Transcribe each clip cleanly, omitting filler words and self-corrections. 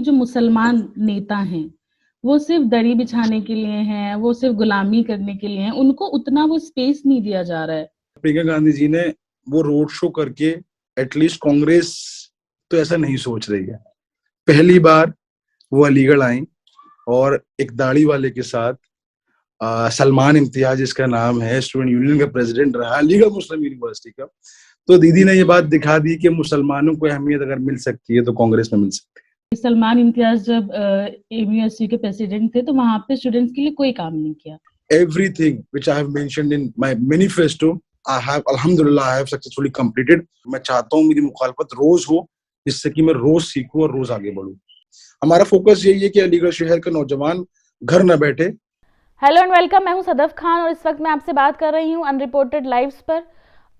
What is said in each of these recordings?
जो मुसलमान नेता हैं, वो सिर्फ दरी बिछाने के लिए हैं, वो सिर्फ गुलामी करने के लिए हैं, उनको उतना वो स्पेस नहीं दिया जा रहा है। प्रियंका गांधी जी ने वो रोड शो करके एटलीस्ट कांग्रेस तो ऐसा नहीं सोच रही है। पहली बार वो अलीगढ़ आई और एक दाढ़ी वाले के साथ सलमान इम्तियाज जिसका नाम है, स्टूडेंट यूनियन का प्रेसिडेंट रहा अलीगढ़ मुस्लिम यूनिवर्सिटी का। तो दीदी ने ये बात दिखा दी कि मुसलमानों को अहमियत अगर मिल सकती है तो कांग्रेस में मिल सकती है। सलमान इम्तियाज जब एमयूएससी के प्रेसिडेंट थे तो वहां पे स्टूडेंट्स के लिए कोई काम नहीं किया। Everything which I have mentioned in my manifesto, I have, alhamdulillah, I have successfully completed. मैं चाहता हूँ मेरी मुखालफत रोज हो, जिससे कि मैं रोज सीखूं और रोज आगे बढ़ूं। हमारा फोकस यही है कि अलीगढ़ शहर का नौजवान घर न बैठे। हेलो एंड वेलकम, मैं हूं सदफ खान और इस वक्त मैं आपसे बात कर रही हूं अनरिपोर्टेड लाइव्स पर।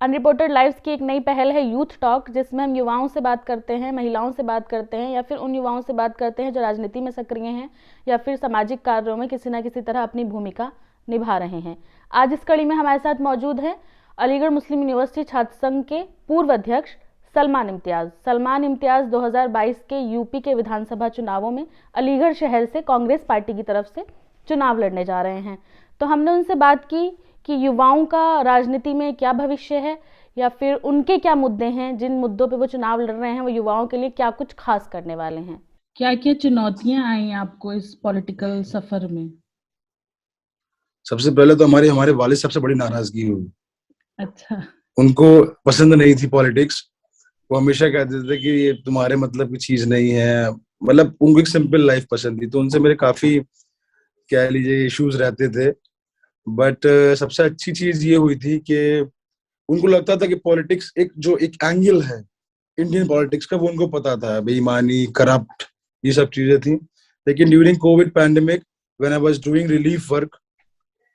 अनरिपोर्टेड लाइव्स की एक नई पहल है यूथ टॉक, जिसमें हम युवाओं से बात करते हैं, महिलाओं से बात करते हैं, या फिर उन युवाओं से बात करते हैं जो राजनीति में सक्रिय हैं या फिर सामाजिक कार्यों में किसी न किसी तरह अपनी भूमिका निभा रहे हैं। आज इस कड़ी में हमारे साथ मौजूद हैं अलीगढ़ मुस्लिम यूनिवर्सिटी छात्र संघ के पूर्व अध्यक्ष सलमान इम्तियाज 2022 के यूपी के विधानसभा चुनावों में अलीगढ़ शहर से कांग्रेस पार्टी की तरफ से चुनाव लड़ने जा रहे हैं। तो हमने उनसे बात की कि युवाओं का राजनीति में क्या भविष्य है, या फिर उनके क्या मुद्दे हैं, जिन मुद्दों पे वो चुनाव लड़ रहे हैं वो युवाओं के लिए क्या कुछ खास करने वाले हैं। क्या क्या चुनौतियां आई आपको इस पॉलिटिकल सफर में? सबसे पहले तो हमारे वालिद सबसे बड़ी नाराजगी हुई। अच्छा। उनको पसंद नहीं थी पॉलिटिक्स। वो हमेशा कहते थे कि ये तुम्हारे मतलब की चीज नहीं है। मतलब उनको एक सिंपल लाइफ पसंद थी, तो उनसे मेरे काफी कह लीजिए इश्यूज रहते थे। बट सबसे अच्छी चीज ये हुई थी कि उनको लगता था कि पॉलिटिक्स एक एंगल है इंडियन पॉलिटिक्स का, वो उनको पता था। बेईमानी, करप्ट, ये सब चीजें थी। लेकिन during Covid pandemic when I was doing relief work,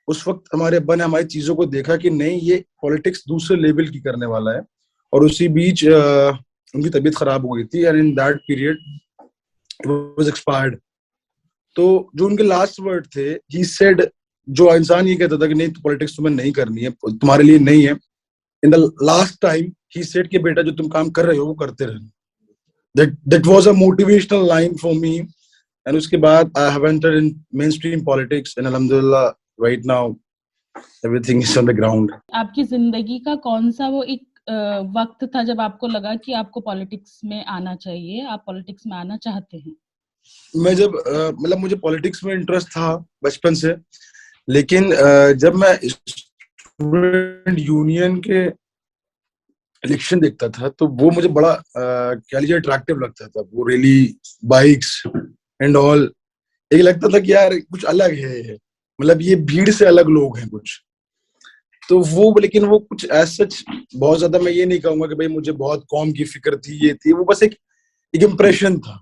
उस वक्त हमारे अब्बा ने हमारी चीजों को देखा कि नहीं, ये पॉलिटिक्स दूसरे लेवल की करने वाला है। और उसी बीच उनकी तबीयत खराब हो गई थी and in that period it was expired. तो जो उनके लास्ट वर्ड थे, ही सेड, जो इंसान ये कहता था कि नहीं पॉलिटिक्स तुम्हें नहीं करनी है, तुम्हारे लिए नहीं है, in the last time he said कि बेटा जो तुम काम कर रहे हो वो करते रहना। That was a motivational line for me. And उसके बाद I have entered in mainstream politics and अल्हम्दुलिल्लाह right now everything is on the ground. आपकी जिंदगी का कौन सा वो एक वक्त था जब आपको लगा कि आपको पॉलिटिक्स में आना चाहिए, आप पॉलिटिक्स में आना चाहते हैं? मैं जब मतलब मुझे पॉलिटिक्स में इंटरेस्ट था बचपन से, लेकिन जब मैं स्टूडेंट यूनियन के इलेक्शन देखता था तो वो मुझे बड़ा कह लीजिए अट्रैक्टिव लगता था। वो रैली, बाइक्स एंड ऑल, एक लगता था कि यार कुछ अलग है, मतलब ये भीड़ से अलग लोग हैं कुछ। तो वो, लेकिन वो कुछ ऐसा बहुत ज्यादा मैं ये नहीं कहूंगा कि भाई मुझे बहुत कौम की फिक्र थी, ये थी। वो बस एक इम्प्रेशन था,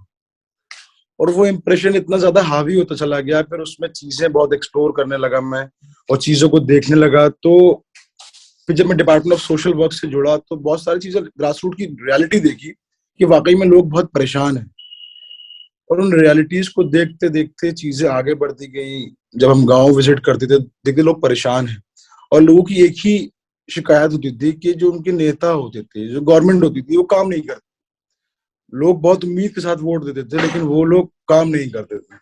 और वो इम्प्रेशन इतना ज्यादा हावी होता चला गया। फिर उसमें चीजें बहुत एक्सप्लोर करने लगा मैं और चीजों को देखने लगा। तो फिर जब मैं डिपार्टमेंट ऑफ सोशल वर्क से जुड़ा तो बहुत सारी चीजें, ग्रास रूट की रियलिटी देखी कि वाकई में लोग बहुत परेशान हैं। और उन रियलिटीज को देखते देखते चीजें आगे बढ़ती गई। जब हम गांव विजिट करते थे, देखते लोग परेशान हैं, और लोगों की एक ही शिकायत होती थी कि जो उनके नेता होते थे, जो गवर्नमेंट होती थी, वो काम नहीं करते। लोग बहुत उम्मीद के साथ वोट देते थे, लेकिन वो लोग काम नहीं करते थे,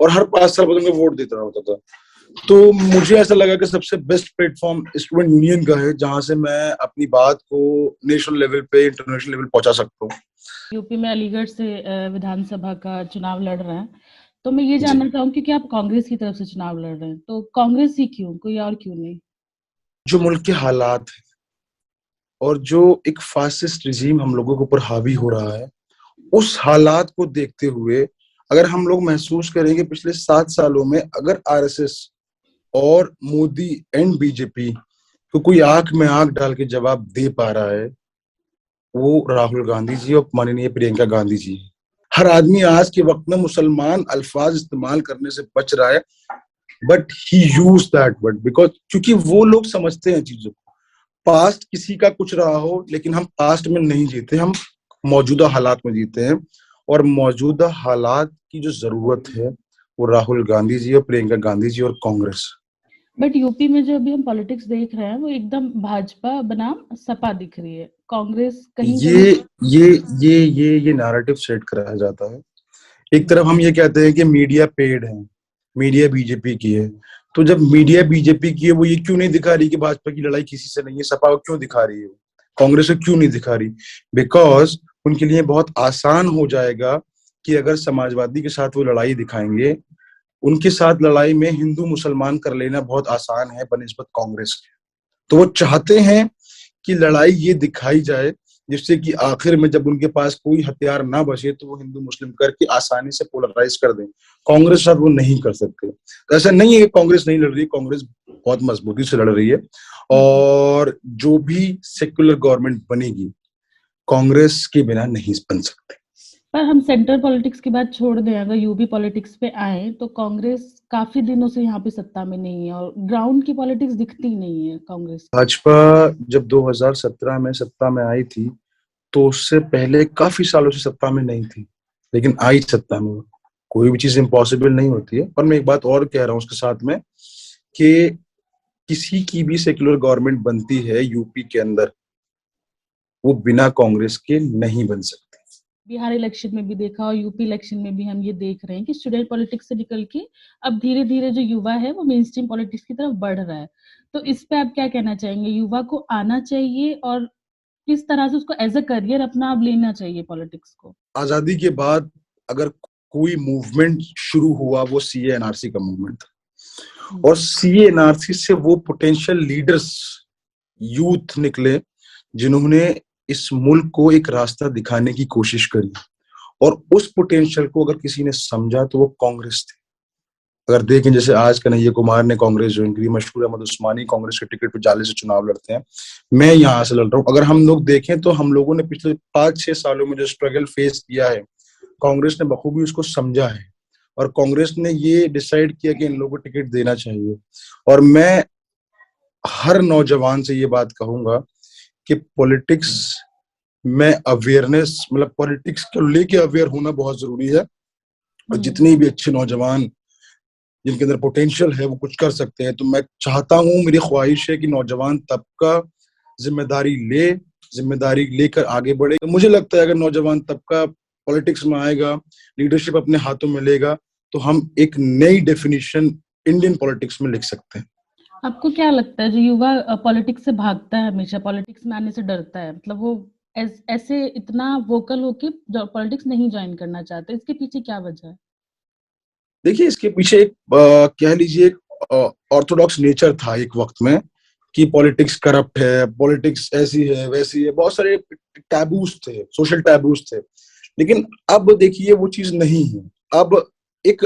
और हर 5 साल बाद उनको वोट देता होता था। तो मुझे ऐसा लगा कि सबसे बेस्ट प्लेटफॉर्म स्टूडेंट यूनियन का है, जहां से मैं अपनी बात को नेशनल लेवल पे, इंटरनेशनल लेवल पहुंचा सकता हूँ। यूपी में अलीगढ़ से विधानसभा का चुनाव लड़ रहे हैं, तो मैं ये जानना चाहूंगी कि आप कांग्रेस की तरफ से चुनाव लड़ रहे हैं, तो कांग्रेस ही क्यों, कोई और क्यों नहीं? जो मुल्क के हालात है और जो एक फासिस्ट रिजीम हम लोगों के ऊपर हावी हो रहा है, उस हालात को देखते हुए अगर हम लोग महसूस करेंगे पिछले 7 सालों में अगर आरएसएस और मोदी एंड बीजेपी को कोई आंख में आंख डाल के जवाब दे पा रहा है, वो राहुल गांधी जी और माननीय प्रियंका गांधी जी। हर आदमी आज के वक्त में मुसलमान अल्फाज इस्तेमाल करने से बच रहा है, but he use that word because, क्योंकि वो लोग समझते हैं चीजों को। पास्ट किसी का कुछ रहा हो, लेकिन हम पास्ट में नहीं जीते, हम मौजूदा हालात में जीते हैं। और मौजूदा हालात की जो जरूरत है वो राहुल गांधी जी और प्रियंका गांधी जी और कांग्रेस। बट यूपी में जो अभी हम पॉलिटिक्स देख रहे हैं वो एकदम भाजपा बनाम सपा दिख रही है, कांग्रेस कहीं ये ये नैरेटिव सेट कराया जाता है। एक तरफ हम ये कहते हैं कि मीडिया पेड है, मीडिया बीजेपी की है, तो जब मीडिया बीजेपी की है, वो ये क्यों नहीं दिखा रही कि भाजपा की लड़ाई किसी से नहीं है? सपा को क्यों दिखा रही है, कांग्रेस को क्यों नहीं दिखा रही? बिकॉज उनके लिए बहुत आसान हो जाएगा कि अगर समाजवादी के साथ वो लड़ाई दिखाएंगे, उनके साथ लड़ाई में हिंदू मुसलमान कर लेना बहुत आसान है बनिस्बत कांग्रेस के। तो वो चाहते हैं कि लड़ाई ये दिखाई जाए जिससे कि आखिर में जब उनके पास कोई हथियार ना बचे तो वो हिंदू मुस्लिम करके आसानी से पोलराइज कर दें। कांग्रेस के साथ वो नहीं कर सकते। तो ऐसा नहीं है कि कांग्रेस नहीं लड़ रही, कांग्रेस बहुत मजबूती से लड़ रही है, और जो भी सेक्युलर गवर्नमेंट बनेगी कांग्रेस के बिना नहीं बन सकती। पर हम सेंट्रल पॉलिटिक्स की बात छोड़ दें, अगर यूपी पॉलिटिक्स पे आए तो कांग्रेस काफी दिनों से यहाँ पे सत्ता में नहीं है और ग्राउंड की पॉलिटिक्स दिखती नहीं है कांग्रेस। भाजपा जब 2017 में सत्ता में आई थी तो उससे पहले काफी सालों से सत्ता में नहीं थी, लेकिन आई सत्ता में। कोई भी चीज इम्पॉसिबल नहीं होती है। और मैं एक बात और कह रहा हूँ उसके साथ में कि किसी की भी सेक्युलर गवर्नमेंट बनती है यूपी के अंदर, वो बिना कांग्रेस के नहीं बन सकती। बिहार इलेक्शन में भी देखा और यूपी इलेक्शन में भी हम ये देख रहे हैं कि स्टूडेंट पॉलिटिक्स से निकल के अब धीरे धीरे जो युवा है वो मेन स्ट्रीम पॉलिटिक्स की तरफ बढ़ रहा है। तो इस पे आप क्या कहना चाहेंगे? युवा को आना चाहिए और किस तरह से उसको एज अ करियर अपना अब लेना चाहिए पॉलिटिक्स को? आजादी के बाद अगर कोई मूवमेंट शुरू हुआ वो सीए एनआरसी का मूवमेंट था, और सीए एनआरसी से वो पोटेंशियल लीडर्स यूथ निकले जिन्होंने इस मुल्क को एक रास्ता दिखाने की कोशिश करी, और उस पोटेंशियल को अगर किसी ने समझा तो वो कांग्रेस थी। अगर देखें जैसे आज कन्हैया कुमार ने कांग्रेस ज्वाइन करी, मशहूर अहमद उस्मानी कांग्रेस के टिकट पर जाले से चुनाव लड़ते हैं, मैं यहाँ से लड़ रहा हूँ। अगर हम लोग देखें तो हम लोगों ने पिछले 5-6 सालों में जो स्ट्रगल फेस किया है, कांग्रेस ने बखूबी उसको समझा है, और कांग्रेस ने ये डिसाइड किया कि इन लोगों को टिकट देना चाहिए। और मैं हर नौजवान से ये बात कहूंगा कि पॉलिटिक्स में अवेयरनेस, मतलब पॉलिटिक्स को लेके अवेयर होना बहुत जरूरी है। और जितने भी अच्छे नौजवान जिनके अंदर पोटेंशियल है वो कुछ कर सकते हैं। तो मैं चाहता हूँ, मेरी ख्वाहिश है कि नौजवान तबका जिम्मेदारी लेकर आगे बढ़े। तो मुझे लगता है अगर नौजवान तबका पॉलिटिक्स में आएगा, लीडरशिप अपने हाथों में लेगा, तो हम एक नई डेफिनेशन इंडियन पॉलिटिक्स में लिख सकते हैं। आपको क्या लगता है जो युवा पॉलिटिक्स से भागता है, हमेशा पॉलिटिक्स में आने से डरता है, मतलब वो ऐसे इतना वोकल होके पॉलिटिक्स नहीं ज्वाइन करना चाहते, इसके पीछे क्या वजह है? देखिए, इसके पीछे एक कह लीजिए एक ऑर्थोडॉक्स नेचर था एक वक्त में कि पॉलिटिक्स करप्ट है, पॉलिटिक्स ऐसी है वैसी है, बहुत सारे टैबूज थे, सोशल टैबूज थे। लेकिन अब देखिए वो चीज नहीं है। अब एक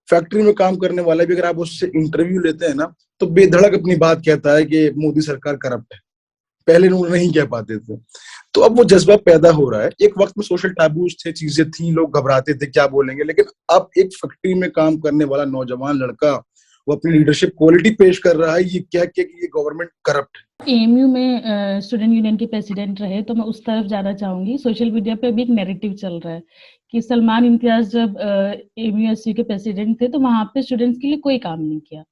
फैक्ट्री में काम करने वाला भी अगर आप उससे इंटरव्यू लेते हैं ना, तो बेधड़क अपनी बात कहता है कि मोदी सरकार करप्ट है। पहले लोग नहीं कह पाते थे। तो अब वो जज्बा पैदा हो रहा है। एक वक्त में सोशल टैबूज थे, चीजें थी, लोग घबराते थे क्या बोलेंगे, लेकिन अब एक फैक्ट्री में काम करने वाला नौजवान लड़का वो अपनी लीडरशिप क्वालिटी पेश कर रहा है ये कह के कि ये गवर्नमेंट करप्ट है। एएमयू में स्टूडेंट यूनियन के प्रेसिडेंट रहे, तो मैं उस तरफ जाना चाहूंगी। सोशल मीडिया पे भी एक नैरेटिव चल रहा है कि सलमान इम्तियाज जब एएमयू के प्रेसिडेंट थे तो वहां पे स्टूडेंट्स के लिए कोई काम नहीं किया,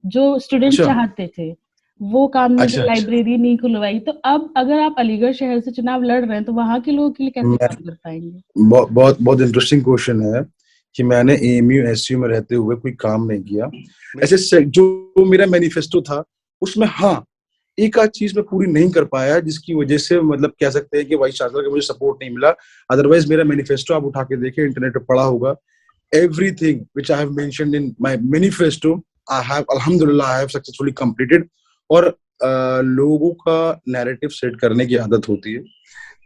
जो स्टूडेंट्स चाहते थे वो काम नहीं किया, लाइब्रेरी नहीं खुलवाई। तो अब अगर आप अलीगढ़ शहर से चुनाव लड़ रहे हैं तो वहां के लोगों के लिए कैसे काम कर पाएंगे? बहुत इंटरेस्टिंग क्वेश्चन है कि मैंने एएमयू एसयू में रहते हुए कोई काम नहीं किया। ऐसे जो मेरा मैनिफेस्टो था उसमें हाँ एक आध चीज मैं पूरी नहीं कर पाया, जिसकी वजह से मतलब कह सकते हैं कि वाइस चांसलर का मुझे सपोर्ट नहीं मिला। अदरवाइज मेरा मैनिफेस्टो आप उठा के देखें, इंटरनेट पे पड़ा होगा। Everything which I have mentioned in my manifesto I have अल्हम्दुलिल्लाह आई हैव सक्सेसफुली कंप्लीटेड। और लोगों का नैरेटिव सेट करने की आदत होती है।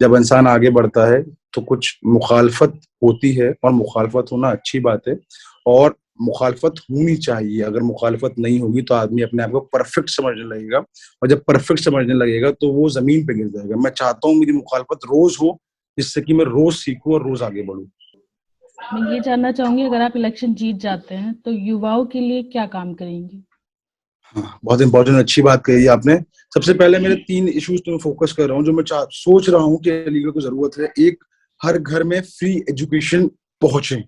जब इंसान आगे बढ़ता है तो कुछ मुखालफत होती है, और मुखालफत होना अच्छी बात है, और मुखालफत होनी चाहिए। अगर मुखालफत नहीं होगी तो आदमी अपने आप को परफेक्ट समझने लगेगा, और जब परफेक्ट समझने लगेगा तो वो जमीन पे गिर जाएगा। मैं चाहता हूँ मेरी मुखालफत रोज हो, जिससे कि मैं रोज सीखूं और रोज आगे बढ़ूं। मैं ये जानना चाहूंगी, अगर आप इलेक्शन जीत जाते हैं तो युवाओं के लिए क्या काम करेंगे? हाँ, बहुत इंपॉर्टेंट अच्छी बात कही आपने। सबसे पहले मेरे 3 इश्यूज पे मैं फोकस कर रहा हूँ जो मैं सोच रहा हूँ कि अलीगढ़ को जरूरत है। एक, हर घर में फ्री एजुकेशन पहुंचे।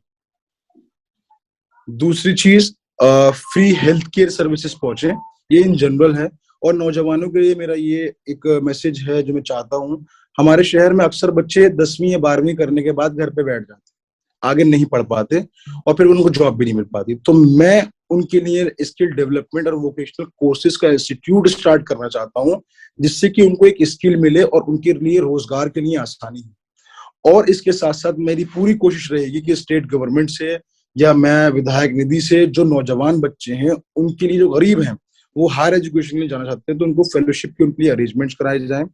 दूसरी चीज, फ्री हेल्थ केयर सर्विसेज पहुंचे। ये इन जनरल है। और नौजवानों के लिए मेरा ये एक मैसेज है जो मैं चाहता हूँ। हमारे शहर में अक्सर बच्चे 10वीं या 12वीं करने के बाद घर पे बैठ जाते हैं, आगे नहीं पढ़ पाते और फिर उनको जॉब भी नहीं मिल पाती। तो मैं उनके लिए स्किल डेवलपमेंट और वोकेशनल कोर्सेज का इंस्टीट्यूट स्टार्ट करना चाहता हूँ, जिससे कि उनको एक स्किल मिले और उनके लिए रोजगार के लिए आसानी हो। और इसके साथ साथ मेरी पूरी कोशिश रहेगी कि स्टेट गवर्नमेंट से या मैं विधायक निधि से जो नौजवान बच्चे हैं, उनके लिए, जो गरीब हैं, वो हायर एजुकेशन के लिए जाना चाहते हैं, तो उनको फेलोशिप के उनके लिए अरेंजमेंट्स कराए जाए,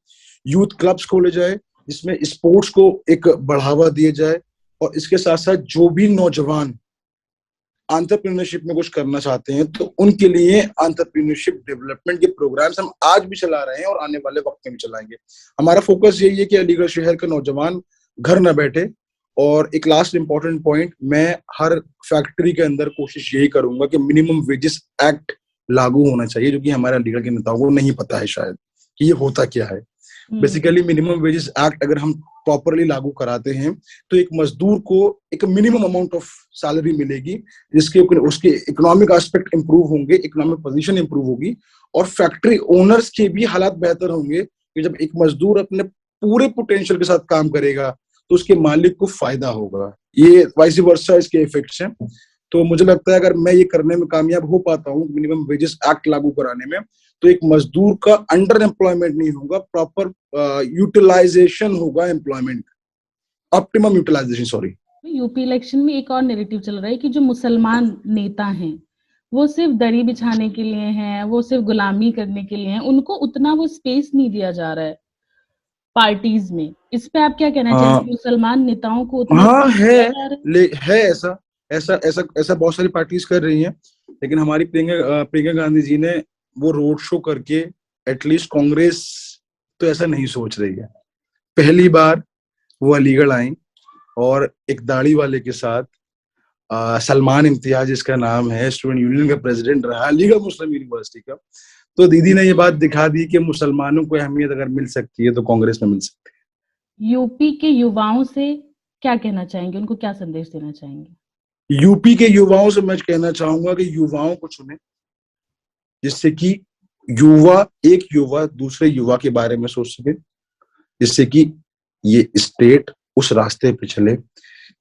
यूथ क्लब्स खोले जाए जिसमें स्पोर्ट्स को एक बढ़ावा दिया जाए। और इसके साथ साथ जो भी नौजवान एंटरप्रेन्योरशिप में कुछ करना चाहते हैं, तो उनके लिए एंटरप्रेन्योरशिप डेवलपमेंट के प्रोग्राम्स हम आज भी चला रहे हैं और आने वाले वक्त में भी चलाएंगे। हमारा फोकस यही है कि अलीगढ़ शहर का नौजवान घर न बैठे। और एक लास्ट इंपॉर्टेंट पॉइंट, मैं हर फैक्ट्री के अंदर कोशिश यही करूंगा कि मिनिमम वेजेस एक्ट लागू होना चाहिए, जो कि हमारे अलीगढ़ के नेताओं को नहीं पता है शायद कि ये होता क्या है। बेसिकली मिनिमम वेजेस एक्ट अगर हम प्रॉपरली लागू कराते हैं तो एक मजदूर को एक मिनिमम अमाउंट ऑफ सैलरी मिलेगी, जिसके उसके इकोनॉमिक एस्पेक्ट इंप्रूव होंगे, इकोनॉमिक पोजीशन इंप्रूव होगी और फैक्ट्री ओनर्स के भी हालात बेहतर होंगे कि जब एक मजदूर अपने पूरे पोटेंशियल के साथ काम करेगा तो उसके मालिक को फायदा होगा। ये वाइस वर्सा इसके इफेक्ट्स हैं। तो मुझे लगता है अगर मैं ये करने में कामयाब हो पाता हूँ, मिनिमम वेजेस एक्ट लागू कराने में, तो एक मजदूर का अंडर एम्प्लॉयमेंट नहीं होगा, प्रॉपर यूटिलाइजेशन होगा, employment optimum utilisation. Sorry, UP election में एक और नैरेटिव चल रहा है कि जो मुसलमान नेता हैं वो सिर्फ दरी बिछाने के लिए हैं, वो सिर्फ गुलामी करने के लिए हैं, उनको उतना वो स्पेस नहीं दिया जा रहा है पार्टीज में। इस पे आप क्या कहना चाहेंगे? मुसलमान नेताओं को उतना हाँ दिया जा रहा है? है ऐसा ऐसा ऐसा ऐसा बहुत सारी पार्टीज कर रही हैं, लेकिन हमारी प्रियंका गांधी जी ने वो रोड शो करके, एटलीस्ट कांग्रेस तो ऐसा नहीं सोच रही है। पहली बार वो अलीगढ़ आई और एक दाढ़ी वाले के साथ, सलमान इम्तियाज इसका नाम है, स्टूडेंट यूनियन का प्रेसिडेंट रहा अलीगढ़ मुस्लिम यूनिवर्सिटी का। तो दीदी ने ये बात दिखा दी कि मुसलमानों को अहमियत अगर मिल सकती है तो कांग्रेस में मिल सकती है। यूपी के युवाओं से क्या कहना चाहेंगे? उनको क्या संदेश देना चाहेंगे? यूपी के युवाओं से मैं कहना चाहूंगा कि युवाओं को चुने, जिससे कि एक युवा दूसरे युवा के बारे में सोच सके, जिससे कि ये स्टेट उस रास्ते पे चले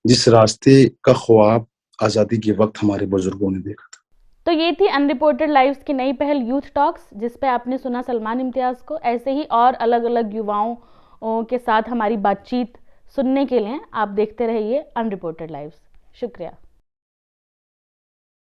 जिस रास्ते का ख्वाब आजादी के वक्त हमारे बुजुर्गों ने देखा था। तो ये थी अनरिपोर्टेड लाइव्स की नई पहल यूथ टॉक्स, जिस पे आपने सुना सलमान इम्तियाज को। ऐसे ही और अलग अलग युवाओं के साथ हमारी बातचीत सुनने के लिए आप देखते रहिए अनरिपोर्टेड लाइव्स। शुक्रिया।